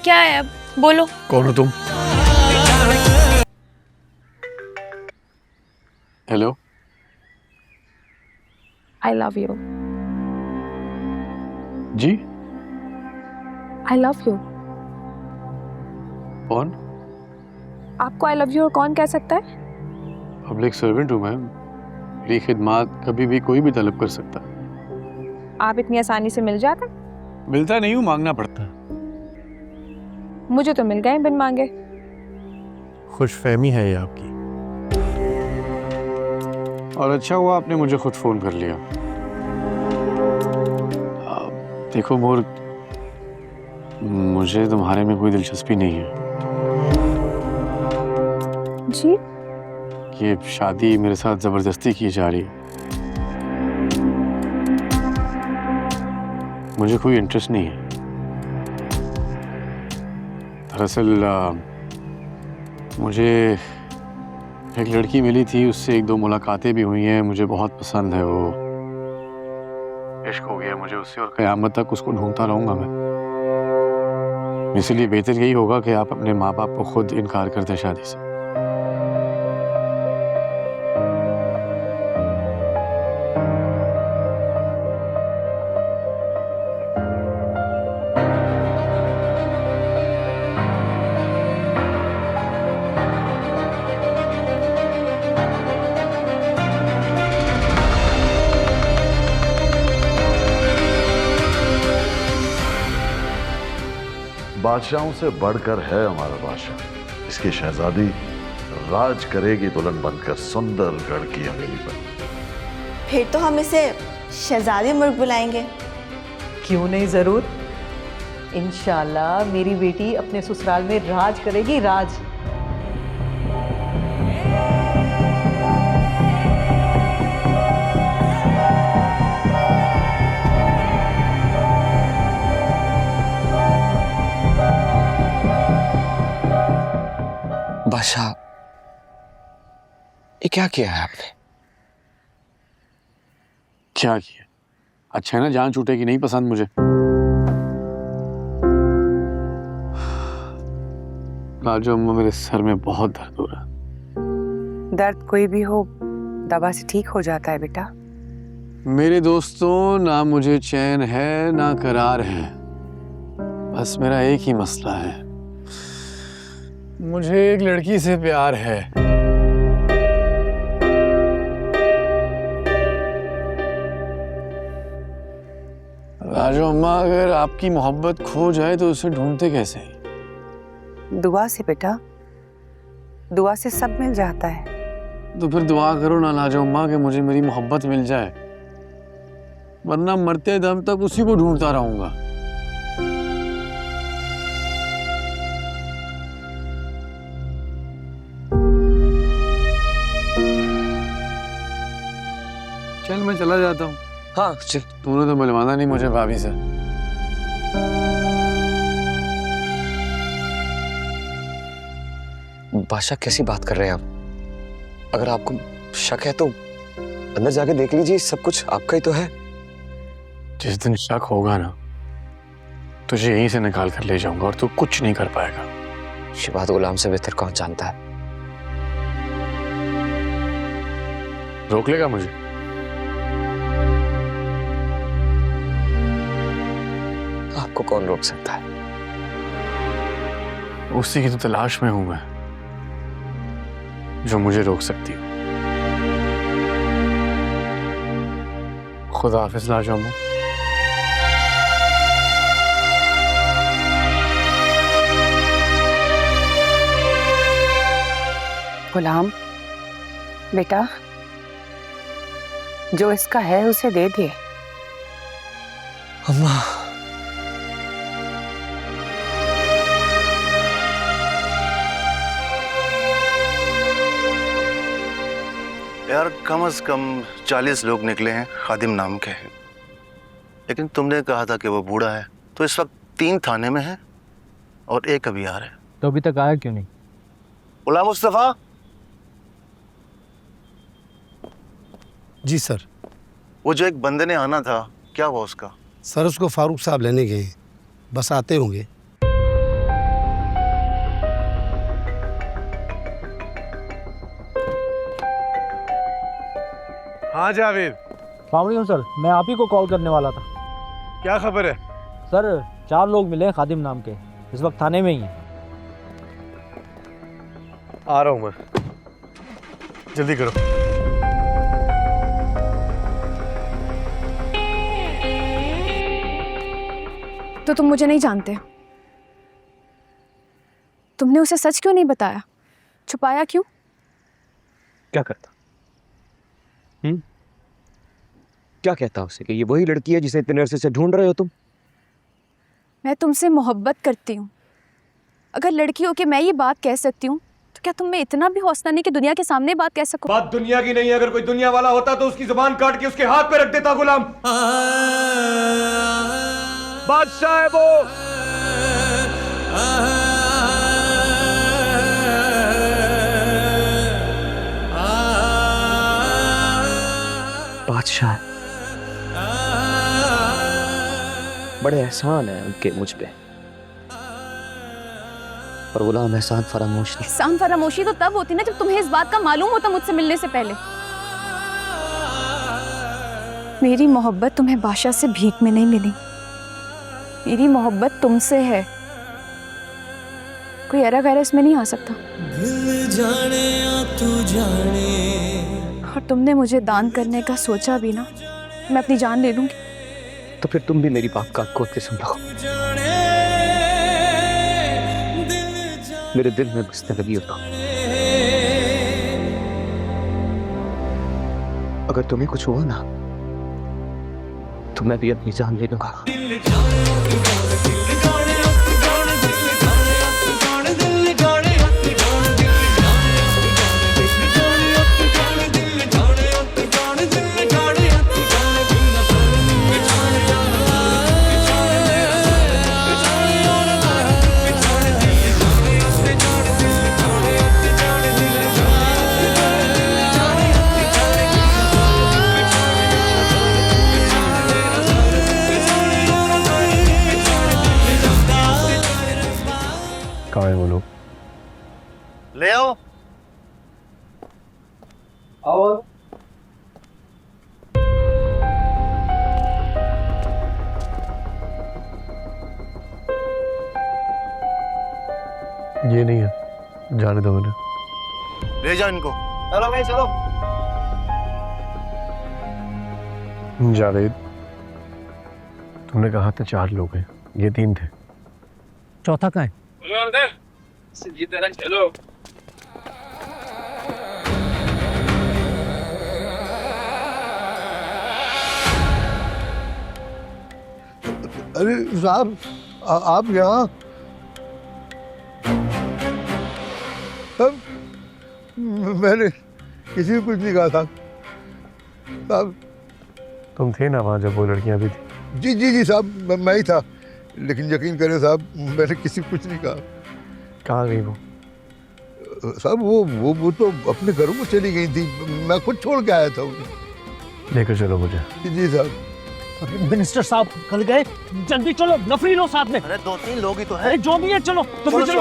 क्या है अब, बोलो। कौन हो तुम? हेलो। I love you. जी? I love you. कौन? आपको आई लव यू और कौन कह सकता है? पब्लिक सर्वेंट हूँ मैम, मेरी खिदमत कभी भी कोई भी तलब कर सकता है। आप इतनी आसानी से मिल जाते? मिलता नहीं हूँ, मांगना पड़ता है। मुझे तो मिल गए बिन मांगे। खुशफहमी है ये आपकी। और अच्छा हुआ आपने मुझे खुद फोन कर लिया। देखो मोर, मुझे तुम्हारे में कोई दिलचस्पी नहीं है। जी? ये शादी मेरे साथ जबरदस्ती की जा रही है। मुझे कोई इंटरेस्ट नहीं है। दरअसल मुझे एक लड़की मिली थी, उससे एक दो मुलाकातें भी हुई हैं, मुझे बहुत पसंद है वो। इश्क हो गया मुझे उससे और क़यामत तक उसको ढूंढता रहूंगा मैं। इसलिए बेहतर यही होगा कि आप अपने माँ बाप को खुद इनकार कर दें शादी से। बादशाहों से बढ़कर है हमारा बादशाह। इसकी शहजादी राज करेगी दुल्हन बनकर सुंदरगढ़ की हवेली पर। फिर तो हम इसे शहजादी मुर्ग बुलाएंगे। क्यों नहीं, जरूर। इंशाल्लाह मेरी बेटी अपने ससुराल में राज करेगी, राज। बादशाह, ये क्या किया है आपने? क्या किया? अच्छा है ना, जान छूटेगी नहीं पसंद मुझे। राजू अम्मा, मेरे सर में बहुत दर्द हो रहा है। दर्द कोई भी हो दवा से ठीक हो जाता है बेटा। मेरे दोस्तों, ना मुझे चैन है ना करार है। बस मेरा एक ही मसला है, मुझे एक लड़की से प्यार है। राजू अम्मा, अगर आपकी मोहब्बत खो जाए तो उसे ढूंढते कैसे? दुआ से बेटा, दुआ से सब मिल जाता है। तो फिर दुआ करो ना राजू अम्मा कि मुझे मेरी मोहब्बत मिल जाए, वरना मरते दम तक उसी को ढूंढता रहूंगा। चल मैं चला जाता हूँ। हाँ चल। तूने तो मिलवाना नहीं मुझे भाभी से। बादशाह कैसी बात कर रहे हैं आप? अगर आपको शक है तो अंदर जाके देख लीजिए, सब कुछ आपका ही तो है। जिस दिन शक होगा ना, तुझे यहीं से निकाल कर ले जाऊंगा और तू कुछ नहीं कर पाएगा। ये बात गुलाम से बेहतर कौन जानता है? रोक लेगा मुझे? आपको कौन रोक सकता है? उसी की तो तलाश में हूं मैं, जो मुझे रोक सकती हो। खुदा हाफिज राजू अम्मा। गुलाम बेटा, जो इसका है उसे दे दे। अम्मा, यार कम से कम 40 लोग निकले हैं खादिम नाम के हैं, लेकिन तुमने कहा था कि वो बूढ़ा है, तो इस वक्त 3 थाने में है और 1 अभी आ रहा है। तो अभी तक आया क्यों नहीं? गुलाम मुस्तफा। जी सर। वो जो एक बंदे ने आना था, क्या हुआ उसका? सर उसको फारूक साहब लेने गए हैं, बस आते होंगे। हाँ जावेद, सलाम सर, मैं आप ही को कॉल करने वाला था। क्या खबर है? सर 4 लोग मिले हैं खादिम नाम के, इस वक्त थाने में ही हैं। आ रहा हूँ मैं, जल्दी करो। तो तुम मुझे नहीं जानते? तुमने उसे सच क्यों नहीं बताया? छुपाया क्यों? क्या करता? क्या कहता उसे कि ये वही लड़की है जिसे इतने अरसे से ढूंढ रहे हो तुम? मैं तुमसे मोहब्बत करती हूँ। अगर लड़की हो के मैं ये बात कह सकती हूँ, तो क्या तुम में इतना भी हौसला नहीं कि दुनिया के सामने बात कह सको? बात दुनिया की नहीं, अगर कोई दुनिया वाला होता तो उसकी जुबान काट के उसके हाथ पे रख देता गुलाम। बादशाह है वो। बादशाह है। बड़े एहसान है उनके मुझ पे, पर गुलाम एहसान फरामोश नहीं। एहसान फरामोशी तो तब होती ना जब तुम्हें इस बात का मालूम होता मुझसे मिलने से पहले। मेरी मोहब्बत तुम्हें बादशाह से भीख में नहीं मिली, मेरी मोहब्बत तुमसे है। कोई एरा गैरा इसमें नहीं आ सकता। दिल जाने या तू जाने। और तुमने मुझे दान करने का सोचा भी ना, मैं अपनी जान ले लूंगी। तो फिर तुम भी मेरी बात काट खोद के सुन लो। मेरे दिल में बसने लगी हो तो अगर तुम्हें कुछ हुआ ना तो मैं भी अपनी जान ले लूंगा। कहाँ है वो लोग? ले आओ। ये नहीं है, जाने दो उन्हें। ले जाओ इनको। चलो भाई चलो। जावेद, तुमने कहा था 4 लोग हैं, ये 3 थे। चौथा कहाँ है? सीधी तरह चलो। अरे साहब, आप यहाँ? मैंने किसी को कुछ नहीं कहा था साहब। तुम थे ना वहाँ जब वो लड़कियाँ भी थी? जी जी जी साहब, मैं ही था, लेकिन यकीन करें साहब, मैंने किसी को कुछ नहीं कहा। कहाँ गई वो? साहब वो तो अपने घरों में चली गई थी, मैं खुद छोड़ के आया था उन्हें। लेकर चलो मुझे। जी साहब। मिनिस्टर साहब कल गए, जल्दी चलो, नफरी लो साथ में। अरे 2-3 लोग ही तो हैं। अरे जो भी है चलो, तुम भी चलो।